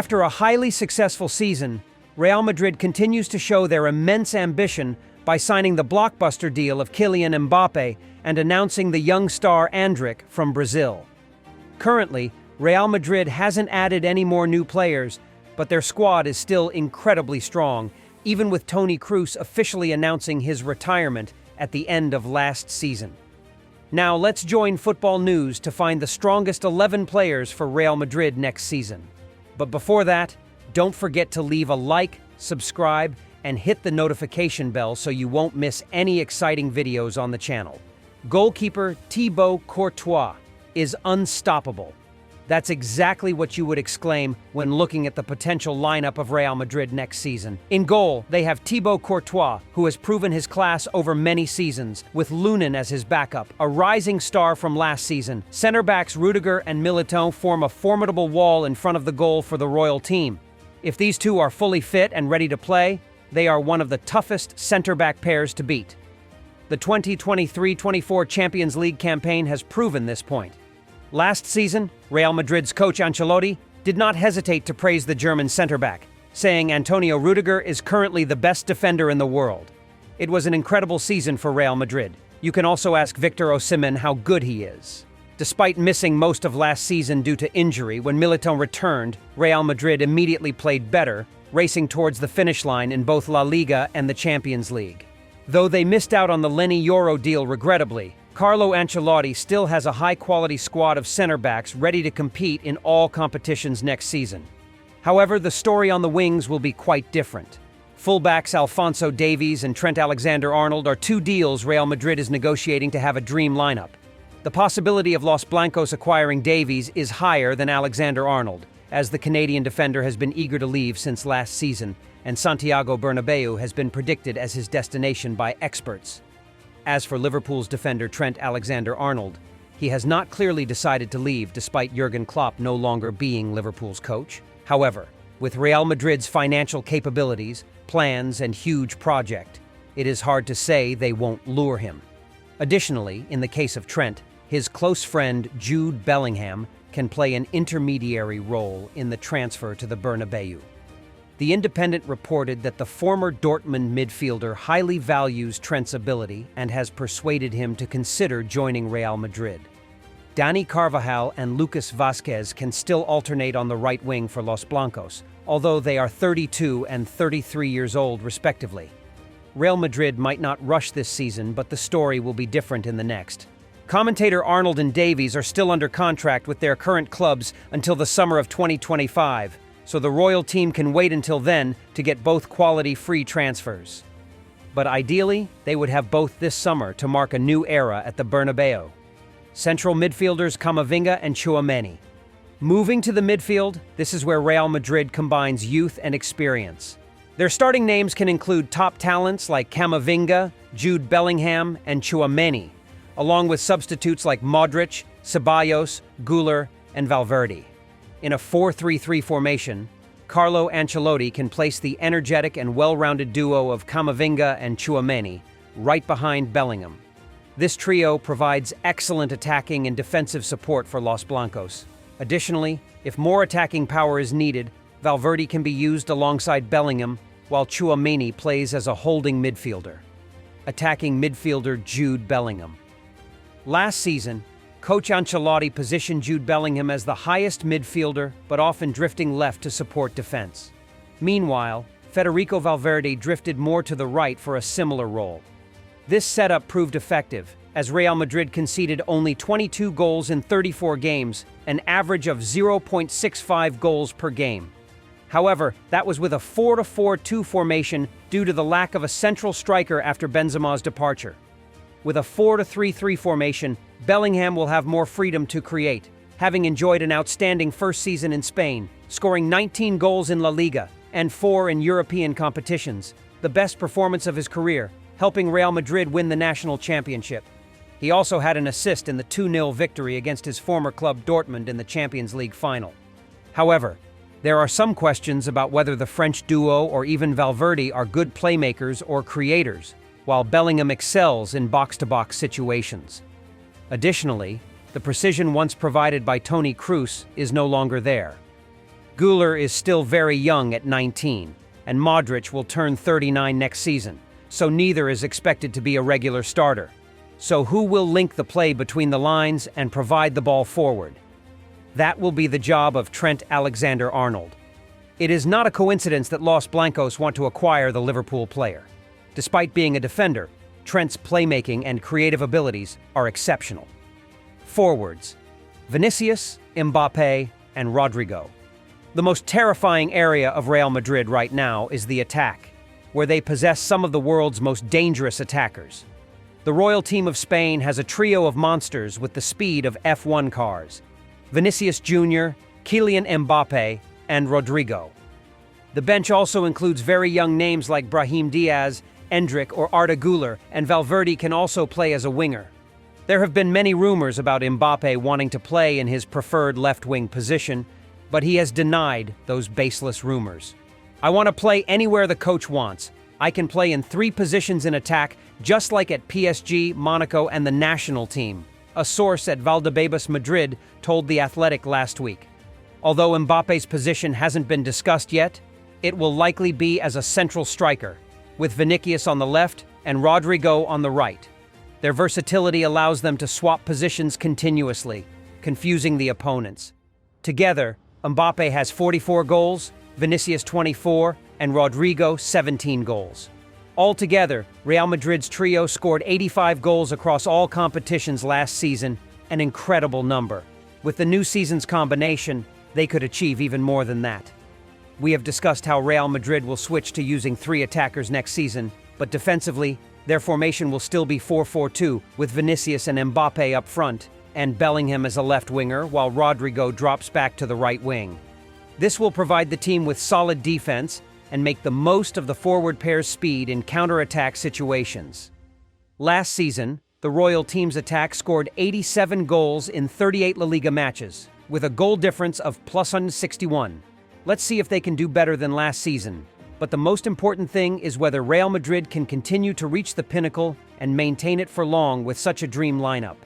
After a highly successful season, Real Madrid continues to show their immense ambition by signing the blockbuster deal of Kylian Mbappe and announcing the young star Andrick from Brazil. Currently, Real Madrid hasn't added any more new players, but their squad is still incredibly strong, even with Toni Kroos officially announcing his retirement at the end of last season. Now let's join Football News to find the strongest 11 players for Real Madrid next season. But before that, don't forget to leave a like, subscribe, and hit the notification bell so you won't miss any exciting videos on the channel. Goalkeeper Thibaut Courtois is unstoppable. That's exactly what you would exclaim when looking at the potential lineup of Real Madrid next season. In goal, they have Thibaut Courtois, who has proven his class over many seasons, with Lunin as his backup, a rising star from last season. Center-backs Rudiger and Militão form a formidable wall in front of the goal for the Royal team. If these two are fully fit and ready to play, they are one of the toughest center-back pairs to beat. The 2023-24 Champions League campaign has proven this point. Last season, Real Madrid's coach Ancelotti did not hesitate to praise the German center-back, saying Antonio Rudiger is currently the best defender in the world. It was an incredible season for Real Madrid. You can also ask Victor Osimhen how good he is. Despite missing most of last season due to injury, when Militão returned, Real Madrid immediately played better, racing towards the finish line in both La Liga and the Champions League. Though they missed out on the Leny Yoro deal regrettably, Carlo Ancelotti still has a high-quality squad of center-backs ready to compete in all competitions next season. However, the story on the wings will be quite different. Fullbacks Alphonso Davies and Trent Alexander-Arnold are two deals Real Madrid is negotiating to have a dream lineup. The possibility of Los Blancos acquiring Davies is higher than Alexander-Arnold, as the Canadian defender has been eager to leave since last season, and Santiago Bernabeu has been predicted as his destination by experts. As for Liverpool's defender Trent Alexander-Arnold, he has not clearly decided to leave despite Jurgen Klopp no longer being Liverpool's coach. However, with Real Madrid's financial capabilities, plans, and huge project, it is hard to say they won't lure him. Additionally, in the case of Trent, his close friend Jude Bellingham can play an intermediary role in the transfer to the Bernabeu. The Independent reported that the former Dortmund midfielder highly values Trent's ability and has persuaded him to consider joining Real Madrid. Dani Carvajal and Lucas Vázquez can still alternate on the right wing for Los Blancos, although they are 32 and 33 years old respectively. Real Madrid might not rush this season, but the story will be different in the next. Commentator Arnold and Davies are still under contract with their current clubs until the summer of 2025. So the Royal team can wait until then to get both quality free transfers. But ideally, they would have both this summer to mark a new era at the Bernabeu. Central midfielders Camavinga and Tchouaméni. Moving to the midfield, this is where Real Madrid combines youth and experience. Their starting names can include top talents like Camavinga, Jude Bellingham, and Tchouaméni, along with substitutes like Modric, Ceballos, Güler, and Valverde. In a 4-3-3 formation, Carlo Ancelotti can place the energetic and well-rounded duo of Camavinga and Tchouaméni right behind Bellingham. This trio provides excellent attacking and defensive support for Los Blancos. Additionally, if more attacking power is needed, Valverde can be used alongside Bellingham, while Tchouaméni plays as a holding midfielder. Attacking midfielder Jude Bellingham. Last season, Coach Ancelotti positioned Jude Bellingham as the highest midfielder, but often drifting left to support defense. Meanwhile, Federico Valverde drifted more to the right for a similar role. This setup proved effective, as Real Madrid conceded only 22 goals in 34 games, an average of 0.65 goals per game. However, that was with a 4-4-2 formation due to the lack of a central striker after Benzema's departure. With a 4-3-3 formation, Bellingham will have more freedom to create, having enjoyed an outstanding first season in Spain, scoring 19 goals in La Liga and 4 in European competitions, the best performance of his career, helping Real Madrid win the national championship. He also had an assist in the 2-0 victory against his former club Dortmund in the Champions League final. However, there are some questions about whether the French duo or even Valverde are good playmakers or creators, while Bellingham excels in box-to-box situations. Additionally, the precision once provided by Toni Kroos is no longer there. Güler is still very young at 19, and Modric will turn 39 next season, so neither is expected to be a regular starter. So who will link the play between the lines and provide the ball forward? That will be the job of Trent Alexander-Arnold. It is not a coincidence that Los Blancos want to acquire the Liverpool player. Despite being a defender, Trent's playmaking and creative abilities are exceptional. Forwards: Vinicius, Mbappe, and Rodrygo. The most terrifying area of Real Madrid right now is the attack, where they possess some of the world's most dangerous attackers. The royal team of Spain has a trio of monsters with the speed of F1 cars: Vinicius Jr., Kylian Mbappe, and Rodrygo. The bench also includes very young names like Brahim Diaz, Endrick, or Arda Güler, and Valverde can also play as a winger. There have been many rumors about Mbappe wanting to play in his preferred left-wing position, but he has denied those baseless rumors. "I want to play anywhere the coach wants. I can play in 3 positions in attack, just like at PSG, Monaco, and the national team," a source at Valdebebas Madrid told The Athletic last week. Although Mbappe's position hasn't been discussed yet, it will likely be as a central striker, with Vinicius on the left and Rodrygo on the right. Their versatility allows them to swap positions continuously, confusing the opponents. Together, Mbappe has 44 goals, Vinicius 24, and Rodrygo 17 goals. Altogether, Real Madrid's trio scored 85 goals across all competitions last season, an incredible number. With the new season's combination, they could achieve even more than that. We have discussed how Real Madrid will switch to using 3 attackers next season, but defensively, their formation will still be 4-4-2, with Vinicius and Mbappe up front, and Bellingham as a left winger, while Rodrygo drops back to the right wing. This will provide the team with solid defense and make the most of the forward pair's speed in counter-attack situations. Last season, the royal team's attack scored 87 goals in 38 La Liga matches, with a goal difference of +161. Let's see if they can do better than last season. But the most important thing is whether Real Madrid can continue to reach the pinnacle and maintain it for long with such a dream lineup.